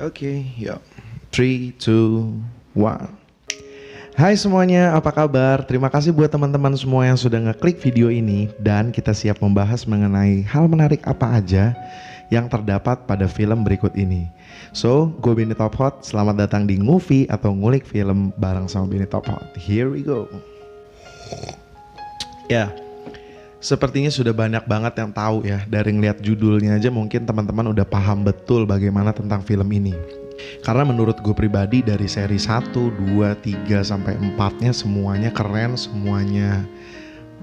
Oke, yuk. 3, 2, 1. Hai semuanya, apa kabar? Terima kasih buat teman-teman semua yang sudah ngeklik video ini dan kita siap membahas mengenai hal menarik apa aja yang terdapat pada film berikut ini. So, gue Benny Top Hot, selamat datang di Movie atau ngulik film bareng sama Benny Top Hot. Here we go. Ya, sepertinya sudah banyak banget yang tahu ya, dari ngeliat judulnya aja mungkin teman-teman udah paham betul bagaimana tentang film ini. Karena menurut gue pribadi dari seri 1, 2, 3, sampai 4-nya semuanya keren, semuanya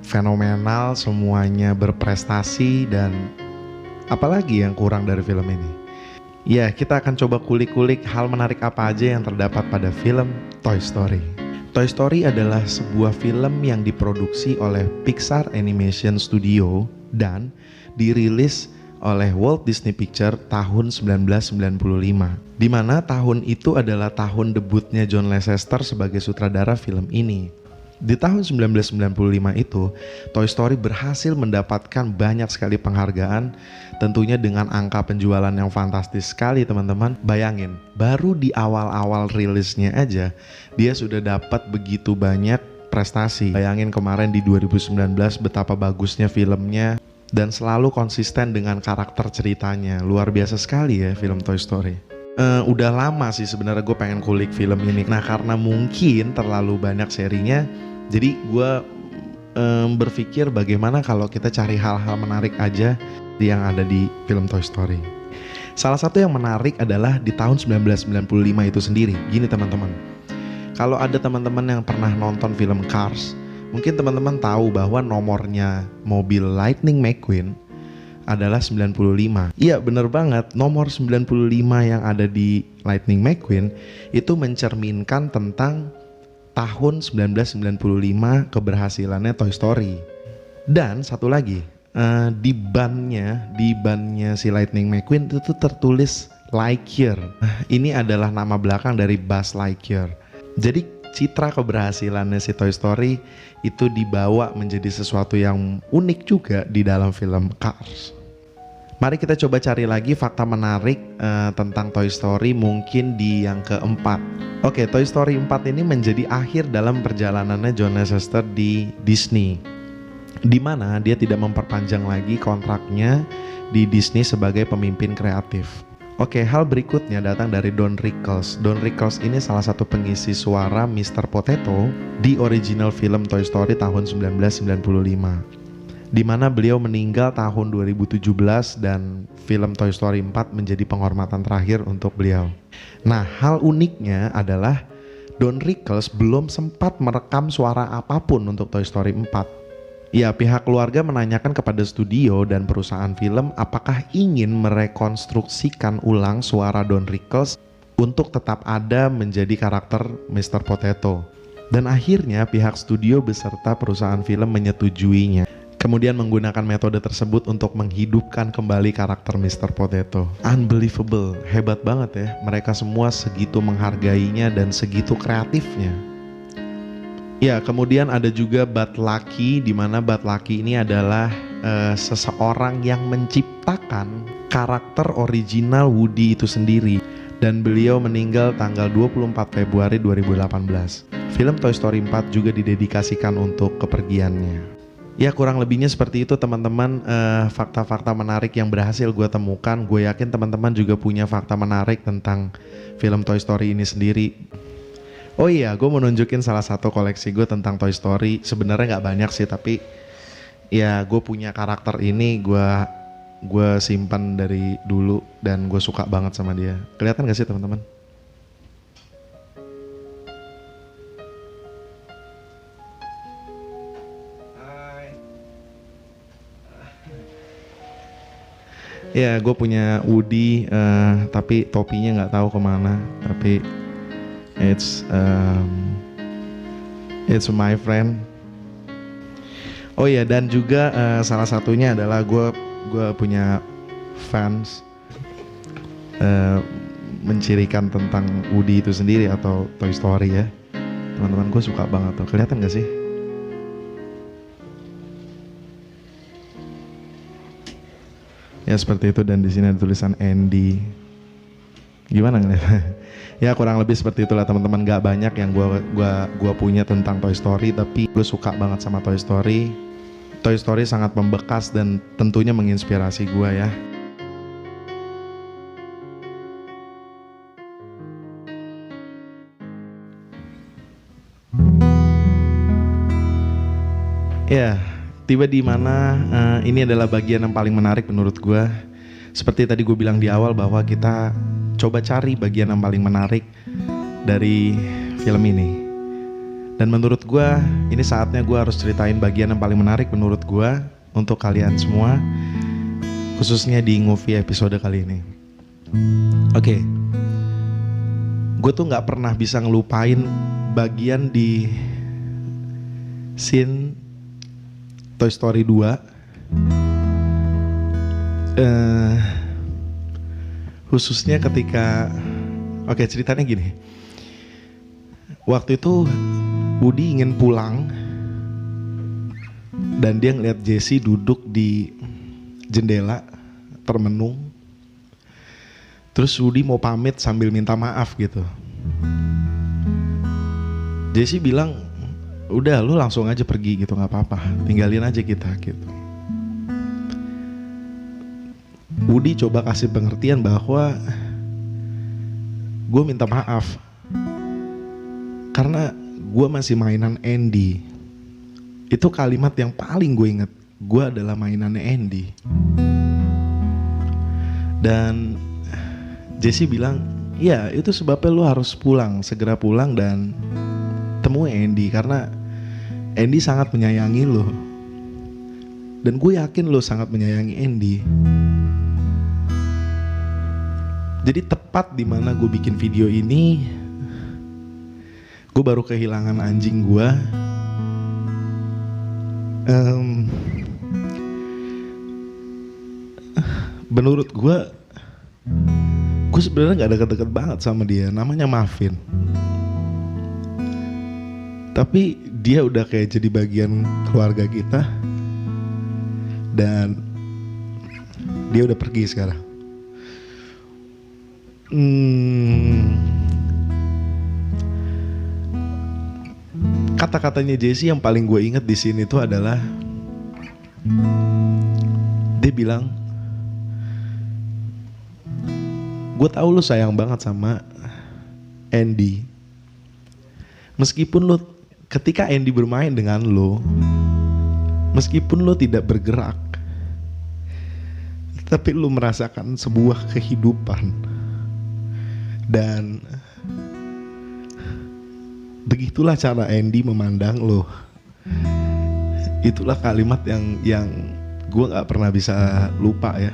fenomenal, semuanya berprestasi dan apalagi yang kurang dari film ini. Ya, kita akan coba kulik-kulik hal menarik apa aja yang terdapat pada film Toy Story. Toy Story adalah sebuah film yang diproduksi oleh Pixar Animation Studio dan dirilis oleh Walt Disney Pictures tahun 1995. Di mana tahun itu adalah tahun debutnya John Lasseter sebagai sutradara film ini. Di tahun 1995 itu, Toy Story berhasil mendapatkan banyak sekali penghargaan, tentunya dengan angka penjualan yang fantastis sekali teman-teman. Bayangin, baru di awal-awal rilisnya aja, dia sudah dapat begitu banyak prestasi. Bayangin kemarin di 2019 betapa bagusnya filmnya dan selalu konsisten dengan karakter ceritanya. Luar biasa sekali ya film Toy Story. Udah lama sih sebenarnya gue pengen kulik film ini. Nah karena mungkin terlalu banyak serinya, jadi gue berpikir bagaimana kalau kita cari hal-hal menarik aja yang ada di film Toy Story. Salah satu yang menarik adalah di tahun 1995 itu sendiri. Gini teman-teman, kalau ada teman-teman yang pernah nonton film Cars, mungkin teman-teman tahu bahwa nomornya mobil Lightning McQueen adalah 95. Iya bener banget, nomor 95 yang ada di Lightning McQueen itu mencerminkan tentang tahun 1995 keberhasilannya Toy Story. Dan satu lagi, di bannya si Lightning McQueen itu tertulis Lightyear. Ini adalah nama belakang dari Buzz Lightyear. Jadi citra keberhasilannya si Toy Story itu dibawa menjadi sesuatu yang unik juga di dalam film Cars. Mari kita coba cari lagi fakta menarik tentang Toy Story mungkin di yang keempat. Oke, Toy Story 4 ini menjadi akhir dalam perjalanannya John Lasseter di Disney, di mana dia tidak memperpanjang lagi kontraknya di Disney sebagai pemimpin kreatif. Oke, hal berikutnya datang dari Don Rickles. Don Rickles ini salah satu pengisi suara Mr. Potato di original film Toy Story tahun 1995. Di mana beliau meninggal tahun 2017 dan film Toy Story 4 menjadi penghormatan terakhir untuk beliau. Nah, hal uniknya adalah Don Rickles belum sempat merekam suara apapun untuk Toy Story 4. Ya, pihak keluarga menanyakan kepada studio dan perusahaan film apakah ingin merekonstruksikan ulang suara Don Rickles untuk tetap ada menjadi karakter Mr. Potato. Dan akhirnya pihak studio beserta perusahaan film menyetujuinya. Kemudian menggunakan metode tersebut untuk menghidupkan kembali karakter Mr. Potato. Unbelievable, hebat banget ya. Mereka semua segitu menghargainya dan segitu kreatifnya. Ya, kemudian ada juga Bud Lucky, di mana Bud Lucky ini adalah seseorang yang menciptakan karakter original Woody itu sendiri. Dan beliau meninggal tanggal 24 Februari 2018. Film Toy Story 4 juga didedikasikan untuk kepergiannya. Ya kurang lebihnya seperti itu teman-teman, fakta-fakta menarik yang berhasil gue temukan. Gue yakin teman-teman juga punya fakta menarik tentang film Toy Story ini sendiri. Oh iya, gue mau nunjukin salah satu koleksi gue tentang Toy Story. Sebenarnya nggak banyak sih, tapi ya gue punya karakter ini, gue simpan dari dulu dan gue suka banget sama dia. Kelihatan gak sih teman-teman? Ya, gue punya Woody, tapi topinya nggak tahu kemana. Tapi it's my friend. Oh ya, dan juga salah satunya adalah gue punya fans mencirikan tentang Woody itu sendiri atau Toy Story ya. Teman-teman gue suka banget tuh. Kelihatan nggak sih? Ya seperti itu, dan di sini ada tulisan Andy. Gimana ngeliat? Ya kurang lebih seperti itulah teman-teman. Gak banyak yang gua punya tentang Toy Story, tapi gue suka banget sama Toy Story. Toy Story sangat membekas dan tentunya menginspirasi gue ya. Ya, tiba di mana ini adalah bagian yang paling menarik menurut gue. Seperti tadi gue bilang di awal bahwa kita coba cari bagian yang paling menarik dari film ini. Dan menurut gue ini saatnya gue harus ceritain bagian yang paling menarik menurut gue untuk kalian semua, khususnya di Movie episode kali ini. Oke. Gue tuh gak pernah bisa ngelupain bagian di scene Toy Story 2, khususnya ketika, oke, ceritanya gini. Waktu itu Woody ingin pulang dan dia ngeliat Jessie duduk di jendela termenung. Terus Woody mau pamit sambil minta maaf gitu. Jessie bilang, udah lu langsung aja pergi gitu, gak apa-apa, tinggalin aja kita gitu. Woody coba kasih pengertian bahwa gue minta maaf karena gue masih mainan Andy. Itu kalimat yang paling gue inget, gue adalah mainannya Andy. Dan Jessie bilang, ya itu sebabnya lu harus pulang, segera pulang dan temui Andy karena Andy sangat menyayangi lo. Dan gue yakin lo sangat menyayangi Andy. Jadi tepat di mana gue bikin video ini, gue baru kehilangan anjing gue. Menurut gue sebenarnya gak deket-deket banget sama dia. Namanya Muffin. Tapi dia udah kayak jadi bagian keluarga kita. Dan dia udah pergi sekarang. Kata-katanya Jessie yang paling gue inget di sini tuh adalah dia bilang, gue tahu lu sayang banget sama Andy. Meskipun lu ketika Andy bermain dengan lo, meskipun lo tidak bergerak, tapi lo merasakan sebuah kehidupan. Dan begitulah cara Andy memandang lo. Itulah kalimat yang gue gak pernah bisa lupa ya.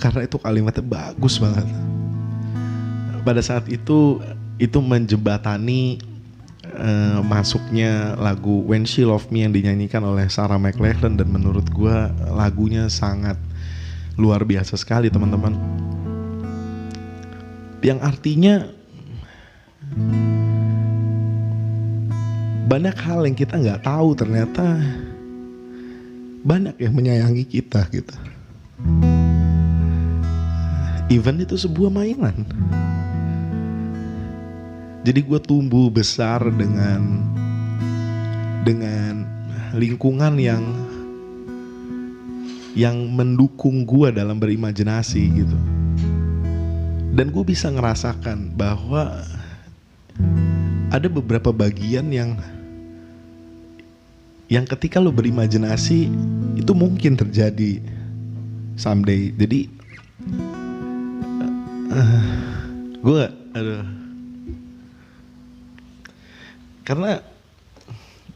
Karena itu kalimatnya bagus banget. Pada saat itu menjembatani masuknya lagu When She Loved Me yang dinyanyikan oleh Sarah McLachlan. Dan menurut gue lagunya sangat luar biasa sekali teman-teman. Yang artinya banyak hal yang kita gak tahu, ternyata banyak yang menyayangi kita gitu. Even itu sebuah mainan. Jadi gue tumbuh besar dengan lingkungan yang mendukung gue dalam berimajinasi gitu. Dan gue bisa ngerasakan bahwa ada beberapa bagian yang ketika lo berimajinasi itu mungkin terjadi someday. Jadi karena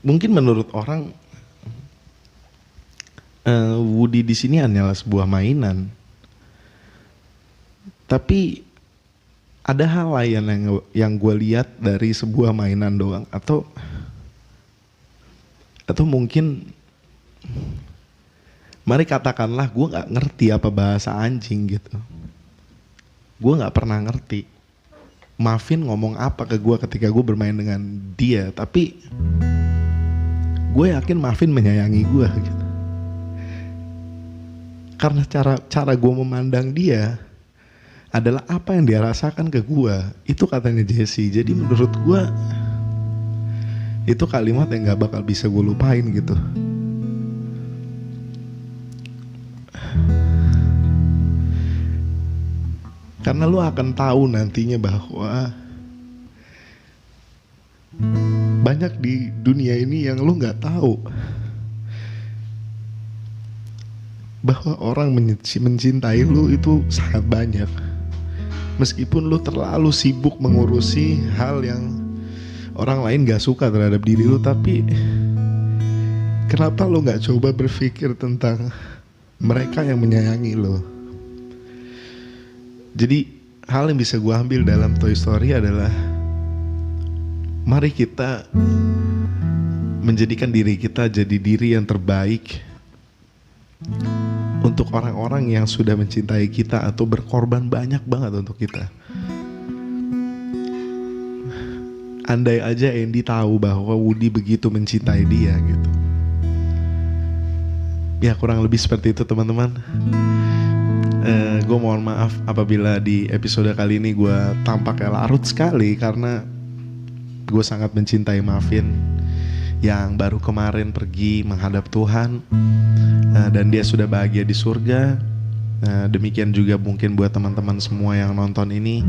mungkin menurut orang Woody di sini hanyalah sebuah mainan, tapi ada hal lain yang gue lihat dari sebuah mainan doang, atau mungkin mari katakanlah gue nggak ngerti apa bahasa anjing gitu. Gue nggak pernah ngerti Muffin ngomong apa ke gue ketika gue bermain dengan dia, tapi gue yakin Muffin menyayangi gue gitu. Karena cara gue memandang dia adalah apa yang dia rasakan ke gue. Itu katanya Jesse. Jadi menurut gue itu kalimat yang gak bakal bisa gue lupain gitu. Karena lu akan tahu nantinya bahwa banyak di dunia ini yang lu gak tahu, bahwa orang mencintai lu itu sangat banyak. Meskipun lu terlalu sibuk mengurusi hal yang orang lain gak suka terhadap diri lu, tapi kenapa lu gak coba berpikir tentang mereka yang menyayangi lu? Jadi hal yang bisa gue ambil dalam Toy Story adalah mari kita menjadikan diri kita jadi diri yang terbaik untuk orang-orang yang sudah mencintai kita atau berkorban banyak banget untuk kita. Andai aja Andy tahu bahwa Woody begitu mencintai dia gitu. Ya kurang lebih seperti itu teman-teman. Gue mohon maaf apabila di episode kali ini gue tampaknya larut sekali, karena gue sangat mencintai Muffin yang baru kemarin pergi menghadap Tuhan, dan dia sudah bahagia di surga. Demikian juga mungkin buat teman-teman semua yang nonton ini,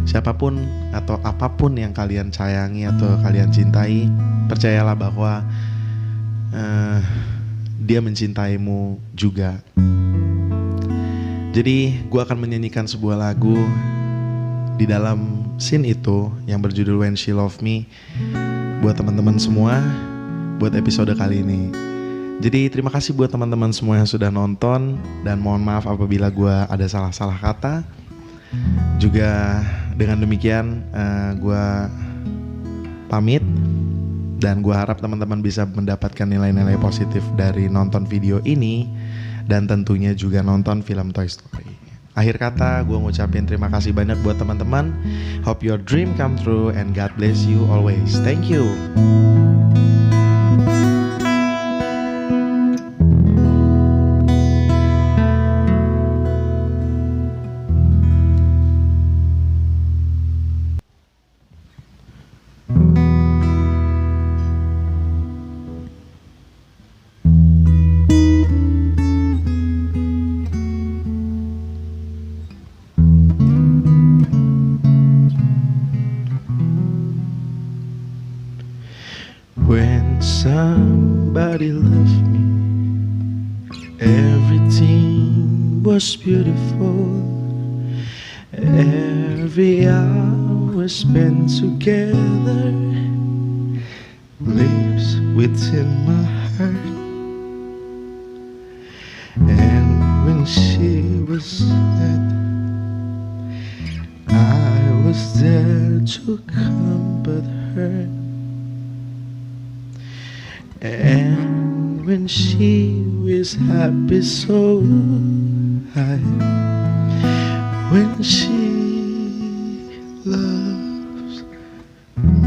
siapapun atau apapun yang kalian sayangi atau kalian cintai, percayalah bahwa dia mencintaimu juga. Jadi gue akan menyanyikan sebuah lagu di dalam scene itu yang berjudul When She Loved Me buat teman-teman semua buat episode kali ini. Jadi terima kasih buat teman-teman semua yang sudah nonton, dan mohon maaf apabila gue ada salah-salah kata. Juga dengan demikian gue pamit, dan gue harap teman-teman bisa mendapatkan nilai-nilai positif dari nonton video ini, dan tentunya juga nonton film Toy Story. Akhir kata gue ngucapin terima kasih banyak buat teman-teman. Hope your dream come true and God bless you always. Thank you. When somebody loved me, everything was beautiful. Every hour spent together lives within my heart. And when she was sad, I was there to comfort her. And when she was happy, so high, when she loves me.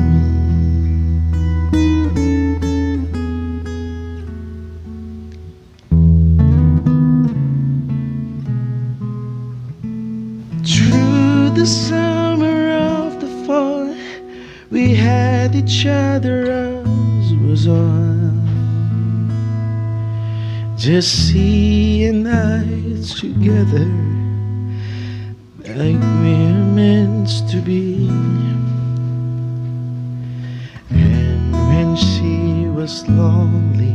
Through the summer of the fall, we had each other as was on. Jesse and I together, like we're meant to be. And when she was lonely,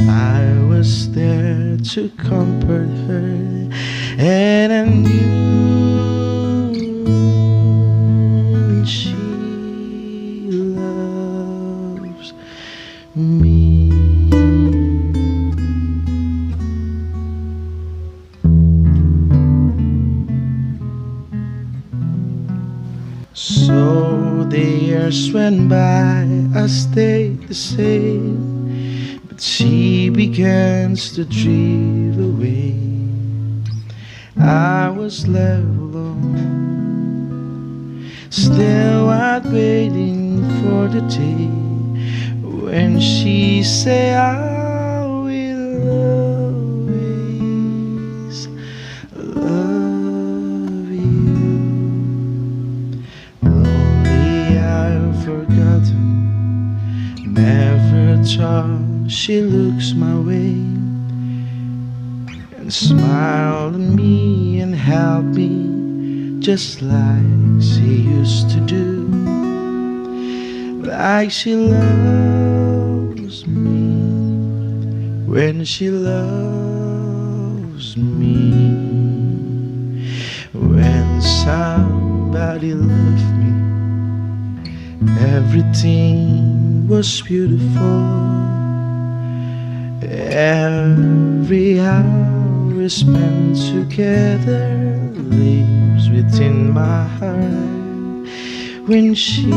I was there to comfort her. And I knew she loves me. So the years went by, I stayed the same, but she began to drift away. I was left alone, still out waiting for the day when she said I will always love she looks my way and smiled at me and helped me just like she used to do, like she loves me when she loves me. When somebody loved me, everything was beautiful. Every hour spent together lives within my heart. When she